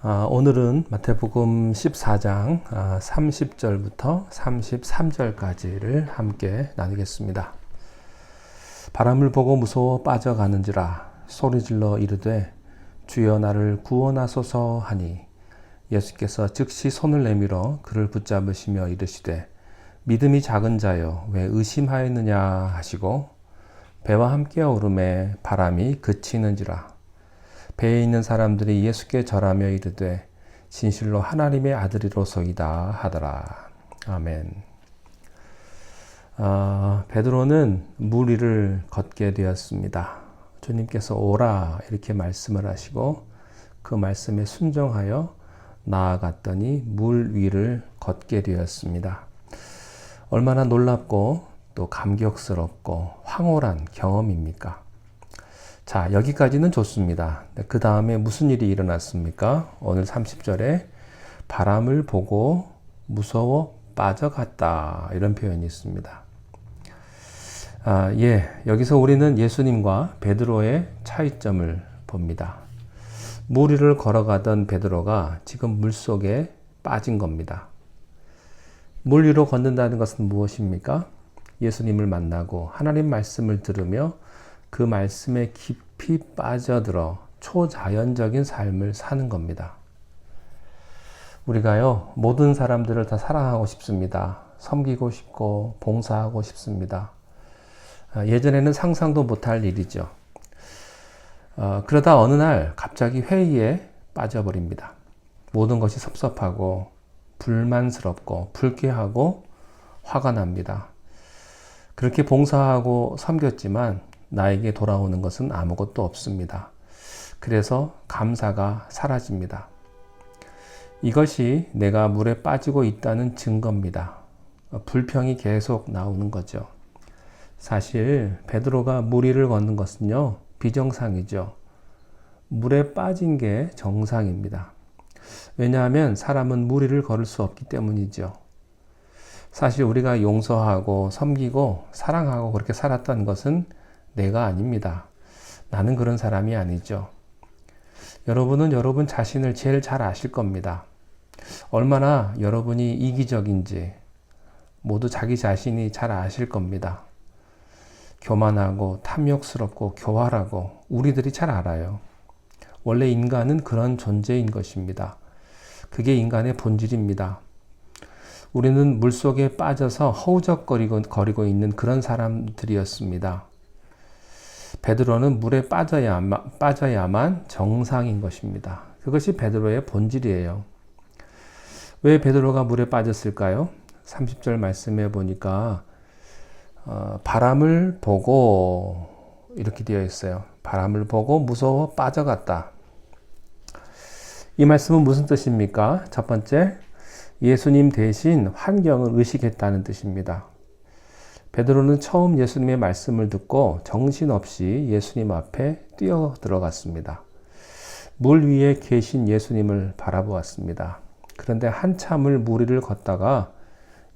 오늘은 마태복음 14장 30절부터 33절까지를 함께 나누겠습니다. 바람을 보고 무서워 빠져가는지라 소리질러 이르되 주여 나를 구원하소서 하니 예수께서 즉시 손을 내밀어 그를 붙잡으시며 이르시되 믿음이 작은 자여 왜 의심하였느냐 하시고 배와 함께 오르매 바람이 그치는지라. 배에 있는 사람들이 예수께 절하며 이르되 진실로 하나님의 아들이로소이다 하더라. 아멘. 베드로는 물 위를 걷게 되었습니다. 주님께서 오라 이렇게 말씀을 하시고 그 말씀에 순종하여 나아갔더니 물 위를 걷게 되었습니다. 얼마나 놀랍고 또 감격스럽고 황홀한 경험입니까? 자, 여기까지는 좋습니다. 그 다음에 무슨 일이 일어났습니까? 오늘 30절에 바람을 보고 무서워 빠져갔다 이런 표현이 있습니다. 여기서 우리는 예수님과 베드로의 차이점을 봅니다. 물 위를 걸어가던 베드로가 지금 물속에 빠진 겁니다. 물 위로 걷는다는 것은 무엇입니까? 예수님을 만나고 하나님 말씀을 들으며 그 말씀에 깊이 빠져들어 초자연적인 삶을 사는 겁니다. 우리가요, 모든 사람들을 다 사랑하고 싶습니다. 섬기고 싶고 봉사하고 싶습니다. 예전에는 상상도 못할 일이죠. 그러다 어느 날 갑자기 회의에 빠져버립니다. 모든 것이 섭섭하고 불만스럽고 불쾌하고 화가 납니다. 그렇게 봉사하고 섬겼지만 나에게 돌아오는 것은 아무것도 없습니다. 그래서 감사가 사라집니다. 이것이 내가 물에 빠지고 있다는 증거입니다. 불평이 계속 나오는 거죠. 사실 베드로가 물 위를 걷는 것은요, 비정상이죠. 물에 빠진 게 정상입니다. 왜냐하면 사람은 물 위를 걸을 수 없기 때문이죠. 사실 우리가 용서하고 섬기고 사랑하고 그렇게 살았던 것은 내가 아닙니다. 나는 그런 사람이 아니죠. 여러분은 여러분 자신을 제일 잘 아실 겁니다. 얼마나 여러분이 이기적인지 모두 자기 자신이 잘 아실 겁니다. 교만하고 탐욕스럽고 교활하고 우리들이 잘 알아요. 원래 인간은 그런 존재인 것입니다. 그게 인간의 본질입니다. 우리는 물속에 빠져서 허우적거리고 있는 그런 사람들이었습니다. 베드로는 물에 빠져야만 정상인 것입니다. 그것이 베드로의 본질이에요. 왜 베드로가 물에 빠졌을까요? 30절 말씀해 보니까 바람을 보고 이렇게 되어 있어요. 바람을 보고 무서워 빠져갔다. 이 말씀은 무슨 뜻입니까? 첫 번째, 예수님 대신 환경을 의식했다는 뜻입니다. 베드로는 처음 예수님의 말씀을 듣고 정신없이 예수님 앞에 뛰어 들어갔습니다. 물 위에 계신 예수님을 바라보았습니다. 그런데 한참을 물 위를 걷다가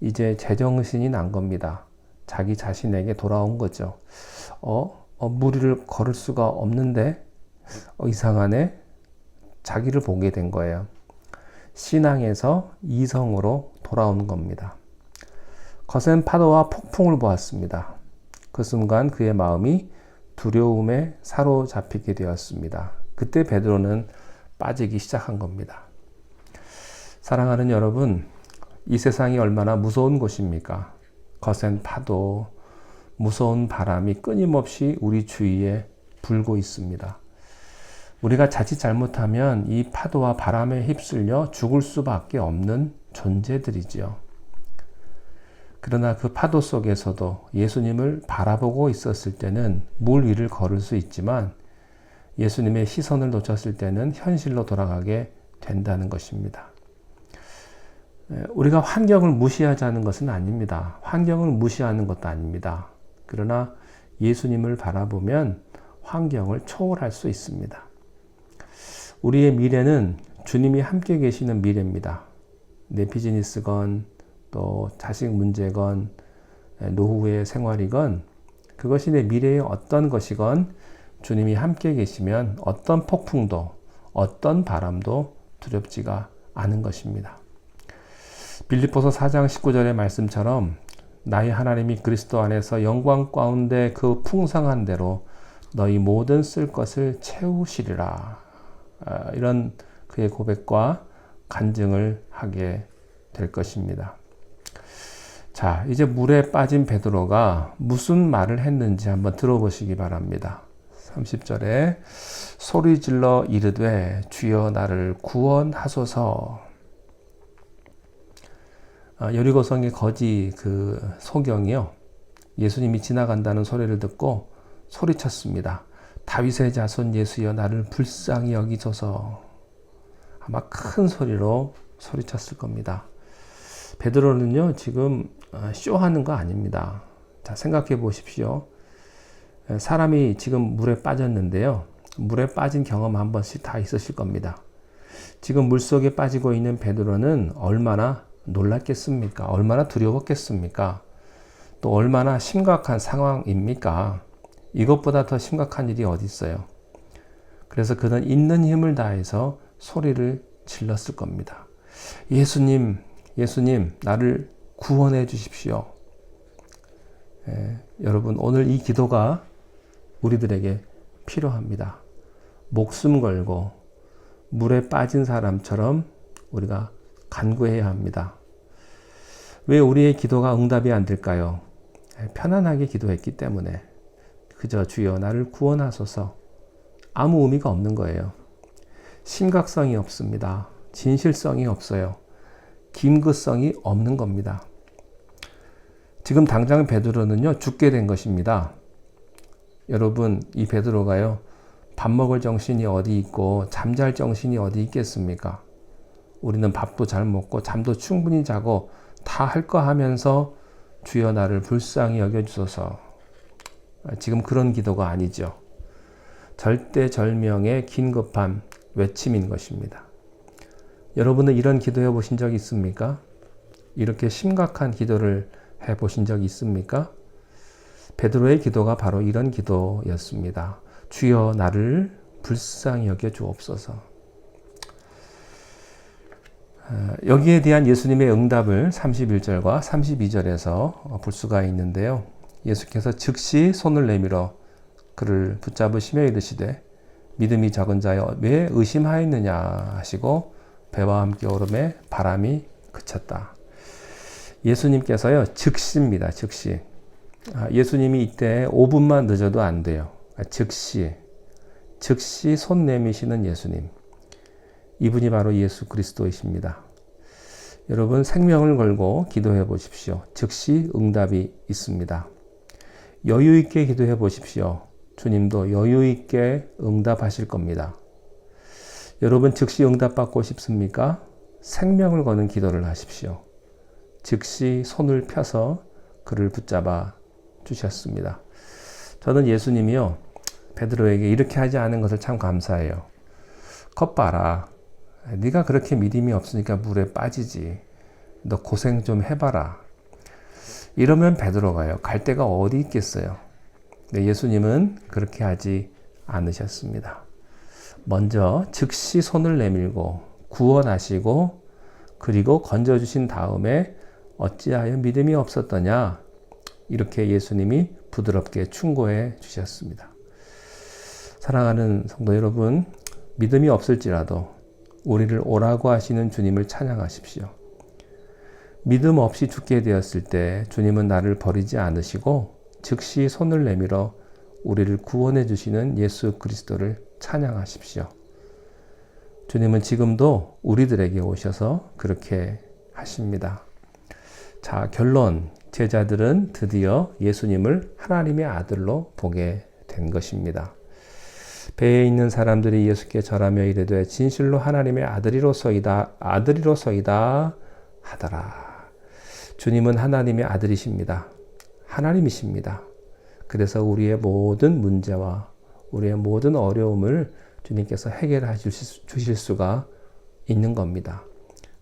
이제 제정신이 난 겁니다. 자기 자신에게 돌아온 거죠. 물 위를 걸을 수가 없는데 이상하네. 자기를 보게 된 거예요. 신앙에서 이성으로 돌아온 겁니다. 거센 파도와 폭풍을 보았습니다. 그 순간 그의 마음이 두려움에 사로잡히게 되었습니다. 그때 베드로는 빠지기 시작한 겁니다. 사랑하는 여러분, 이 세상이 얼마나 무서운 곳입니까? 거센 파도, 무서운 바람이 끊임없이 우리 주위에 불고 있습니다. 우리가 자칫 잘못하면 이 파도와 바람에 휩쓸려 죽을 수밖에 없는 존재들이지요. 그러나 그 파도 속에서도 예수님을 바라보고 있었을 때는 물 위를 걸을 수 있지만 예수님의 시선을 놓쳤을 때는 현실로 돌아가게 된다는 것입니다. 우리가 환경을 무시하자는 것은 아닙니다. 환경을 무시하는 것도 아닙니다. 그러나 예수님을 바라보면 환경을 초월할 수 있습니다. 우리의 미래는 주님이 함께 계시는 미래입니다. 내 비즈니스건 또 자식 문제건 노후의 생활이건 그것이 내 미래의 어떤 것이건 주님이 함께 계시면 어떤 폭풍도 어떤 바람도 두렵지가 않은 것입니다. 빌립보서 4장 19절의 말씀처럼 나의 하나님이 그리스도 안에서 영광 가운데 그 풍성한 대로 너희 모든 쓸 것을 채우시리라. 이런 그의 고백과 간증을 하게 될 것입니다. 자, 이제 물에 빠진 베드로가 무슨 말을 했는지 한번 들어보시기 바랍니다. 30절에 소리질러 이르되 주여 나를 구원하소서. 여리고성의 거지 그 소경이요, 예수님이 지나간다는 소리를 듣고 소리쳤습니다. 다윗의 자손 예수여 나를 불쌍히 여기소서. 아마 큰 소리로 소리쳤을 겁니다. 베드로는요 지금 쇼하는 거 아닙니다. 자, 생각해 보십시오. 사람이 지금 물에 빠졌는데요, 물에 빠진 경험 한 번씩 다 있으실 겁니다. 지금 물속에 빠지고 있는 베드로는 얼마나 놀랐겠습니까? 얼마나 두려웠겠습니까? 또 얼마나 심각한 상황입니까? 이것보다 더 심각한 일이 어디 있어요? 그래서 그는 있는 힘을 다해서 소리를 질렀을 겁니다. 예수님, 예수님, 나를 구원해 주십시오. 여러분, 오늘 이 기도가 우리들에게 필요합니다. 목숨 걸고 물에 빠진 사람처럼 우리가 간구해야 합니다. 왜 우리의 기도가 응답이 안 될까요? 편안하게 기도했기 때문에. 그저 주여 나를 구원하소서. 아무 의미가 없는 거예요. 심각성이 없습니다. 진실성이 없어요. 김구성이 없는 겁니다. 지금 당장 베드로는요 죽게 된 것입니다. 여러분, 이 베드로가요 밥 먹을 정신이 어디 있고 잠잘 정신이 어디 있겠습니까? 우리는 밥도 잘 먹고 잠도 충분히 자고 다 할 거 하면서 주여 나를 불쌍히 여겨주소서. 지금 그런 기도가 아니죠. 절대절명의 긴급한 외침인 것입니다. 여러분은 이런 기도해 보신 적 있습니까? 이렇게 심각한 기도를 해 보신 적 있습니까? 베드로의 기도가 바로 이런 기도였습니다. 주여 나를 불쌍히 여겨 주옵소서. 여기에 대한 예수님의 응답을 31절과 32절에서 볼 수가 있는데요. 예수께서 즉시 손을 내밀어 그를 붙잡으시며 이르시되 믿음이 적은 자여 왜 의심하였느냐 하시고 배와 함께 오름에 바람이 그쳤다. 예수님께서요 즉시입니다. 즉시. 예수님이 이때 5분만 늦어도 안 돼요. 즉시 손 내미시는 예수님. 이분이 바로 예수 그리스도이십니다. 여러분, 생명을 걸고 기도해 보십시오. 즉시 응답이 있습니다. 여유 있게 기도해 보십시오. 주님도 여유 있게 응답하실 겁니다. 여러분, 즉시 응답받고 싶습니까? 생명을 거는 기도를 하십시오. 즉시 손을 펴서 그를 붙잡아 주셨습니다. 저는 예수님이요 베드로에게 이렇게 하지 않은 것을 참 감사해요. 겉 봐라. 네가 그렇게 믿음이 없으니까 물에 빠지지. 너 고생 좀 해봐라. 이러면 베드로가요 갈 데가 어디 있겠어요. 근데 예수님은 그렇게 하지 않으셨습니다. 먼저 즉시 손을 내밀고 구원하시고 그리고 건져주신 다음에 어찌하여 믿음이 없었더냐, 이렇게 예수님이 부드럽게 충고해 주셨습니다. 사랑하는 성도 여러분, 믿음이 없을지라도 우리를 오라고 하시는 주님을 찬양하십시오. 믿음 없이 죽게 되었을 때 주님은 나를 버리지 않으시고 즉시 손을 내밀어 우리를 구원해 주시는 예수 그리스도를 찬양하십시오. 주님은 지금도 우리들에게 오셔서 그렇게 하십니다. 자, 결론. 제자들은 드디어 예수님을 하나님의 아들로 보게 된 것입니다. 배에 있는 사람들이 예수께 절하며 이르되 진실로 하나님의 아들이로소이다 하더라. 주님은 하나님의 아들이십니다. 하나님이십니다. 그래서 우리의 모든 문제와 우리의 모든 어려움을 주님께서 해결해 주실 수가 있는 겁니다.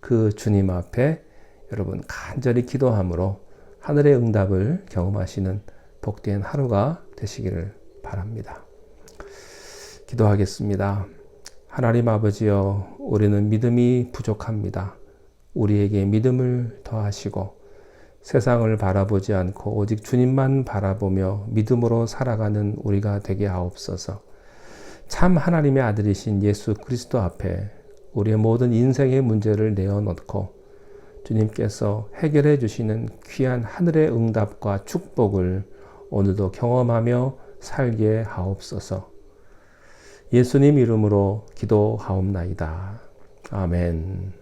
그 주님 앞에 여러분 간절히 기도함으로 하늘의 응답을 경험하시는 복된 하루가 되시기를 바랍니다. 기도하겠습니다. 하나님 아버지여, 우리는 믿음이 부족합니다. 우리에게 믿음을 더하시고 세상을 바라보지 않고 오직 주님만 바라보며 믿음으로 살아가는 우리가 되게 하옵소서. 참 하나님의 아들이신 예수 그리스도 앞에 우리의 모든 인생의 문제를 내어놓고 주님께서 해결해 주시는 귀한 하늘의 응답과 축복을 오늘도 경험하며 살게 하옵소서. 예수님 이름으로 기도하옵나이다. 아멘.